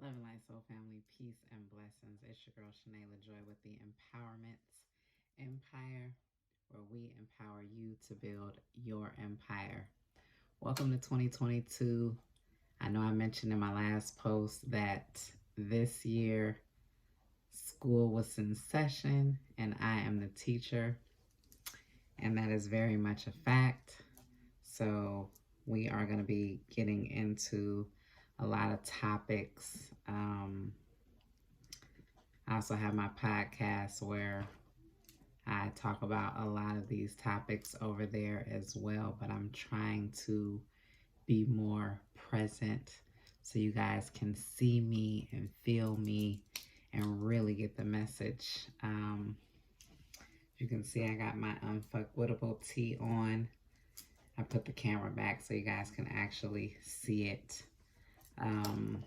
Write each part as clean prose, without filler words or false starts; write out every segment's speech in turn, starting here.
Love and light, soul family, peace and blessings. It's your girl Shanae LaJoy with the Empowerment Empire, where we empower you to build your empire. Welcome to 2022. I know I mentioned in my last post that this year school was in session and I am the teacher, and that is very much a fact. So, we are going to be getting into a lot of topics. I also have my podcast where I talk about a lot of these topics over there as well, but I'm trying to be more present so you guys can see me and feel me and really get the message. You can see I got my unfuckwittable tee on. I put the camera back so you guys can actually see it. Um,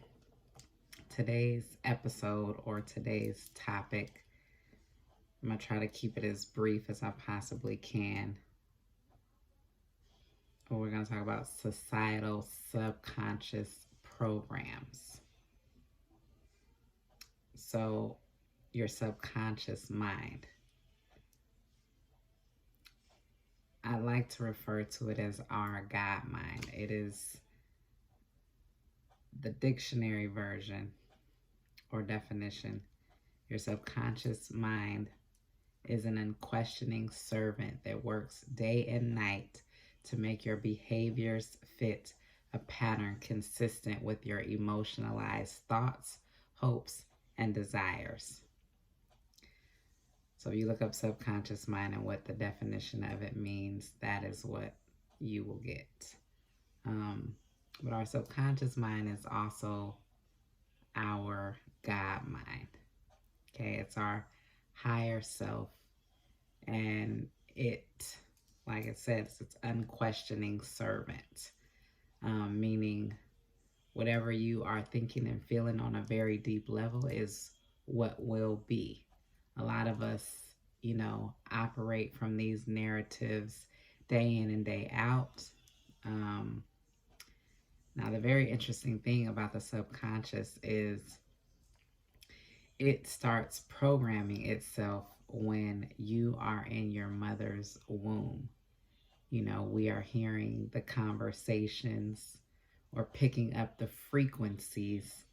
Today's episode or today's topic, I'm going to try to keep it as brief as I possibly can. But we're going to talk about societal subconscious programs. So, your subconscious mind. I like to refer to it as our God mind. It is the dictionary version or definition. Your subconscious mind is an unquestioning servant that works day and night to make your behaviors fit a pattern consistent with your emotionalized thoughts, hopes, and desires. So if you look up subconscious mind and what the definition of it means, that is what you will get. But our subconscious mind is also our God mind. Okay, it's our higher self, and it, like it says, it's unquestioning servant, meaning whatever you are thinking and feeling on a very deep level is what will be. A lot of us, operate from these narratives day in and day out. Now, the very interesting thing about the subconscious is it starts programming itself when you are in your mother's womb. We are hearing the conversations or picking up the frequencies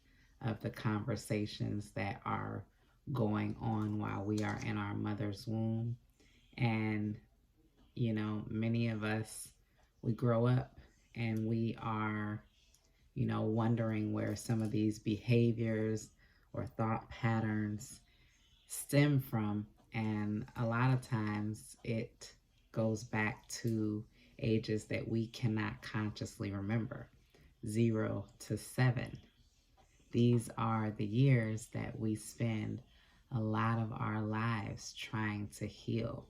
of the conversations that are going on while we are in our mother's womb. And, many of us, we grow up and we are, wondering where some of these behaviors or thought patterns stem from. And a lot of times it goes back to ages that we cannot consciously remember, 0 to 7. These are the years that we spend a lot of our lives trying to heal.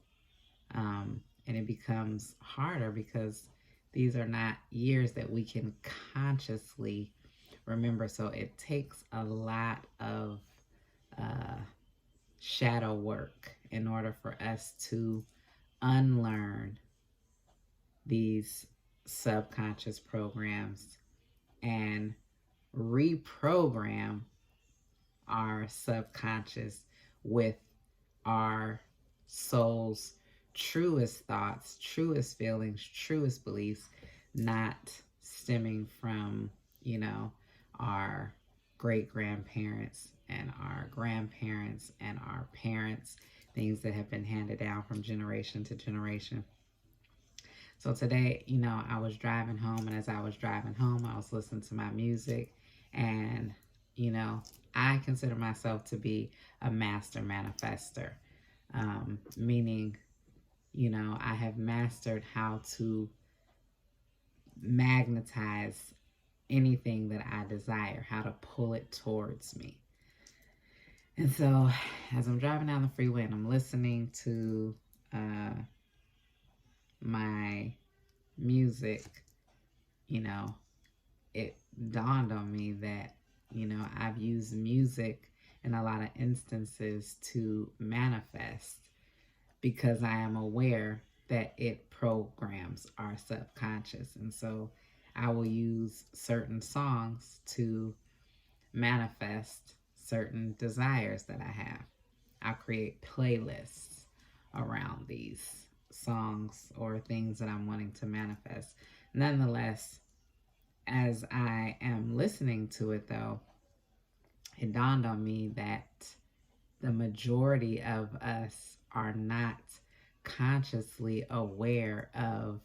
And it becomes harder because these are not years that we can consciously remember. So it takes a lot of uh, shadow work in order for us to unlearn these subconscious programs and reprogram our subconscious with our soul's truest thoughts, truest feelings, truest beliefs, not stemming from, our great grandparents and our grandparents and our parents, things that have been handed down from generation to generation. So today, I was driving home, and as I was driving home, I was listening to my music, and, I consider myself to be a master manifester, meaning, I have mastered how to magnetize anything that I desire, how to pull it towards me. And so, as I'm driving down the freeway and I'm listening to my music, it dawned on me that, I've used music in a lot of instances to manifest because I am aware that it programs our subconscious. And so I will use certain songs to manifest certain desires that I have. I'll create playlists around these songs or things that I'm wanting to manifest. Nonetheless, as I am listening to it, though, it dawned on me that the majority of us are not consciously aware of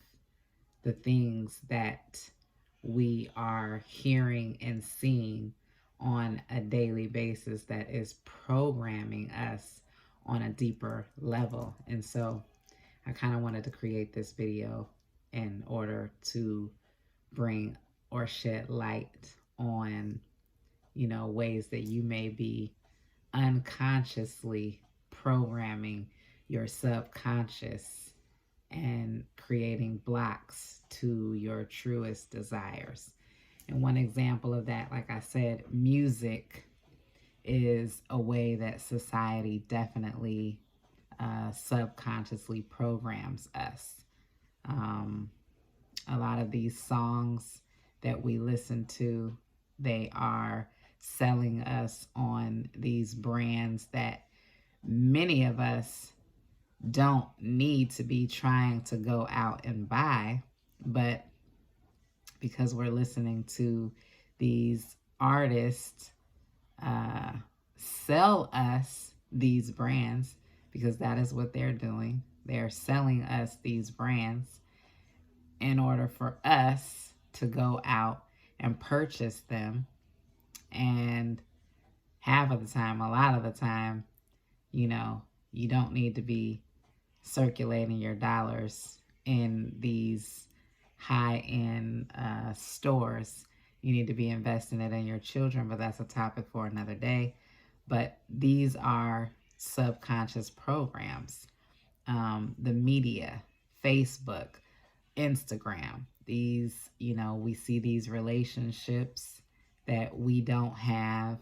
the things that we are hearing and seeing on a daily basis that is programming us on a deeper level. And so I kind of wanted to create this video in order to bring or shed light on, ways that you may be unconsciously programming your subconscious and creating blocks to your truest desires. And one example of that, like I said, music is a way that society definitely subconsciously programs us. A lot of these songs that we listen to, they are selling us on these brands that many of us don't need to be trying to go out and buy, but because we're listening to these artists sell us these brands, because that is what they're doing. They're selling us these brands in order for us to go out and purchase them. And half of the time, a lot of the time, you don't need to be circulating your dollars in these high-end stores. You need to be investing it in your children, but that's a topic for another day. But these are subconscious programs. The media, Facebook, Instagram, these, we see these relationships that we don't have.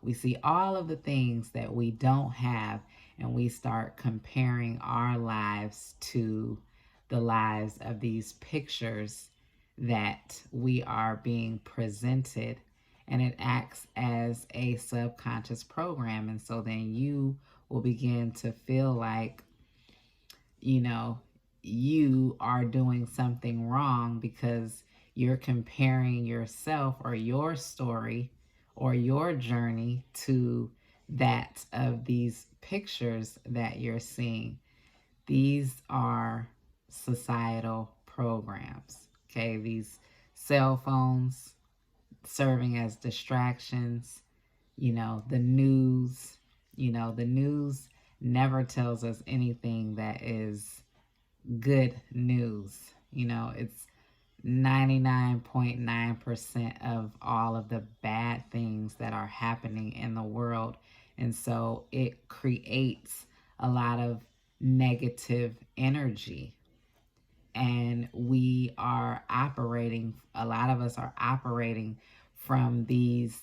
We see all of the things that we don't have, and we start comparing our lives to the lives of these pictures that we are being presented, and it acts as a subconscious program. And so then you will begin to feel like, you are doing something wrong because you're comparing yourself or your story or your journey to that of these pictures that you're seeing. These are societal programs, okay? These cell phones serving as distractions, the news, the news never tells us anything that is good news. It's 99.9% of all of the bad things that are happening in the world. And so it creates a lot of negative energy. And a lot of us are operating from these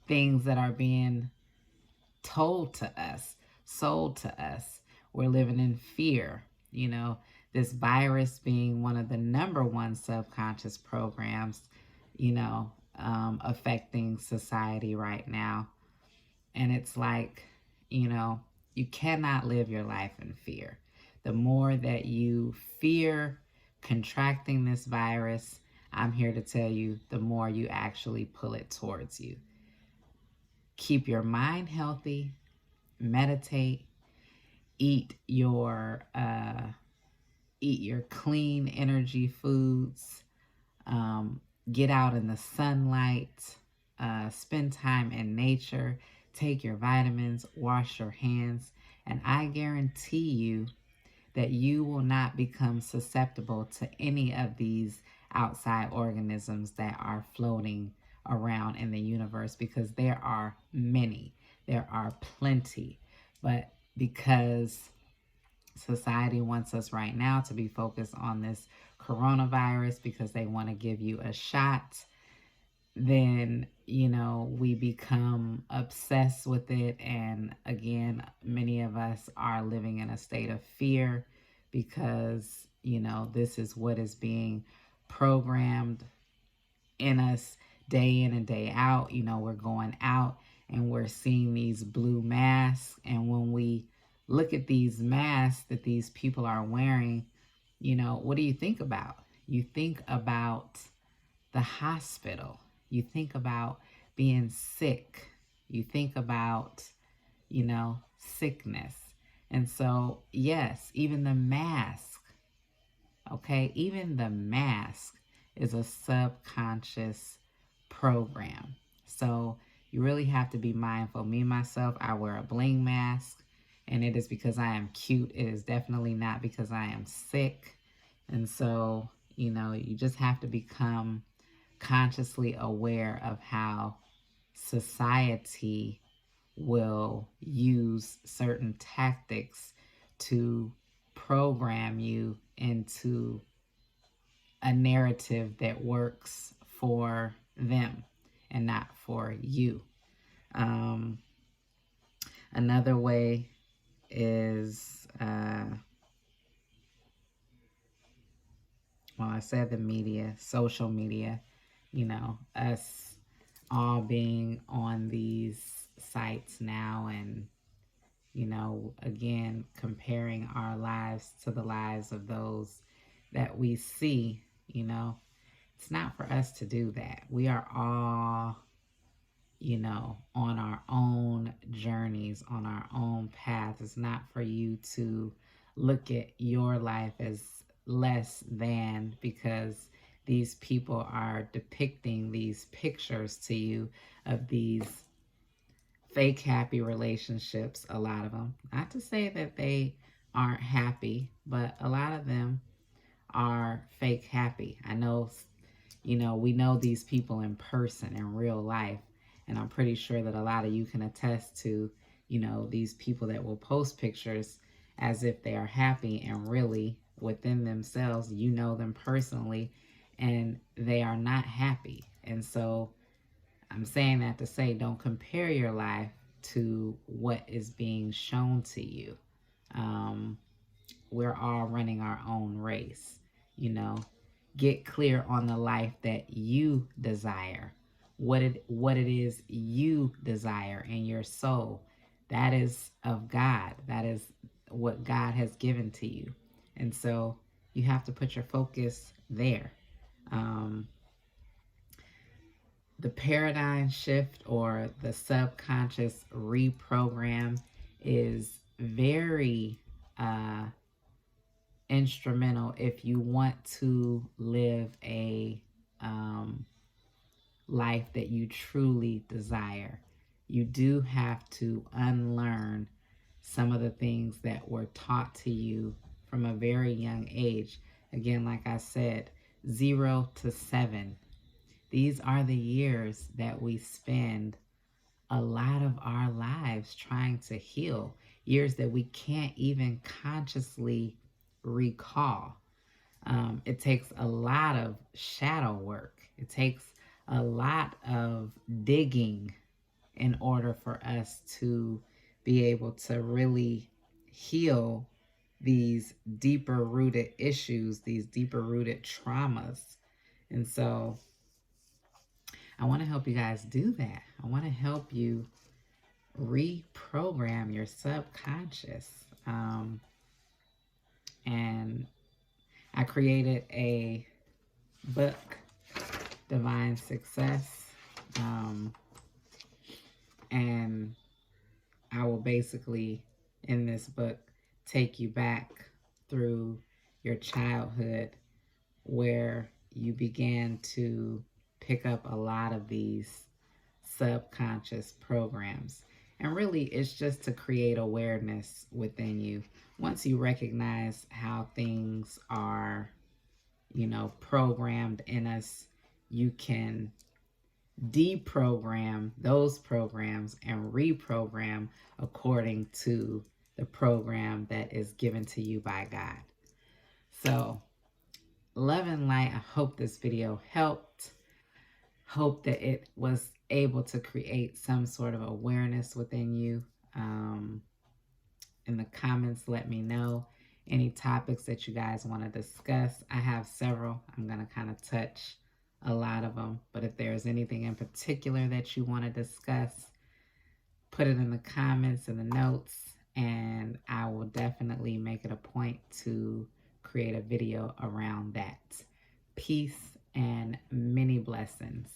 things that are being told to us, sold to us. We're living in fear, this virus being one of the number one subconscious programs, affecting society right now. And it's like, you cannot live your life in fear. The more that you fear contracting this virus, I'm here to tell you, the more you actually pull it towards you. Keep your mind healthy, meditate, eat your clean energy foods, get out in the sunlight, spend time in nature, take your vitamins, wash your hands, and I guarantee you that you will not become susceptible to any of these outside organisms that are floating around in the universe, because there are many, there are plenty. But because society wants us right now to be focused on this coronavirus because they want to give you a shot, then, we become obsessed with it. And again, many of us are living in a state of fear because, this is what is being programmed in us day in and day out. You know, we're going out and we're seeing these blue masks. And when we look at these masks that these people are wearing, you know, what do you think about? You think about the hospital. You think about being sick. You think about, you know, sickness. And so, yes, even the mask, okay, even the mask is a subconscious program. So you really have to be mindful. Me, myself, I wear a bling mask, and it is because I am cute. It is definitely not because I am sick. And so, you know, you just have to become consciously aware of how society will use certain tactics to program you into a narrative that works for them and not for you. Um, Another way is, well, I said the media, social media, you know, us all being on these sites now and, you know, again, comparing our lives to the lives of those that we see, you know, it's not for us to do that. We are all, you know, on our own journeys, on our own path. It's not for you to look at your life as less than because these people are depicting these pictures to you of these fake happy relationships, a lot of them. Not to say that they aren't happy, but a lot of them are fake happy. I know, you know, we know these people in person, in real life, and I'm pretty sure that a lot of you can attest to, you know, these people that will post pictures as if they are happy and really within themselves, you know them personally, and they are not happy. And so I'm saying that to say don't compare your life to what is being shown to you. Um, we're all running our own race, you know. Get clear on the life that you desire. What it is you desire in your soul. That is of God. That is what God has given to you. And so you have to put your focus there. Um, the paradigm shift or the subconscious reprogram is very instrumental if you want to live a life that you truly desire. You do have to unlearn some of the things that were taught to you from a very young age. Again, like I said, 0 to 7. These are the years that we spend a lot of our lives trying to heal, years that we can't even consciously recall. It takes a lot of shadow work. It takes a lot of digging in order for us to be able to really heal these deeper rooted issues, these deeper rooted traumas. And so I want to help you guys do that. I want to help you reprogram your subconscious. And I created a book, Divine Success. And I will basically, in this book, take you back through your childhood where you began to pick up a lot of these subconscious programs. And really, it's just to create awareness within you. Once you recognize how things are, you know, programmed in us, you can deprogram those programs and reprogram according to the program that is given to you by God. So, love and light, I hope this video helped. Hope that it was able to create some sort of awareness within you. In the comments, let me know any topics that you guys want to discuss. I have several. I'm going to kind of touch a lot of them. But if there's anything in particular that you want to discuss, put it in the comments and the notes, and I will definitely make it a point to create a video around that. Peace and many blessings.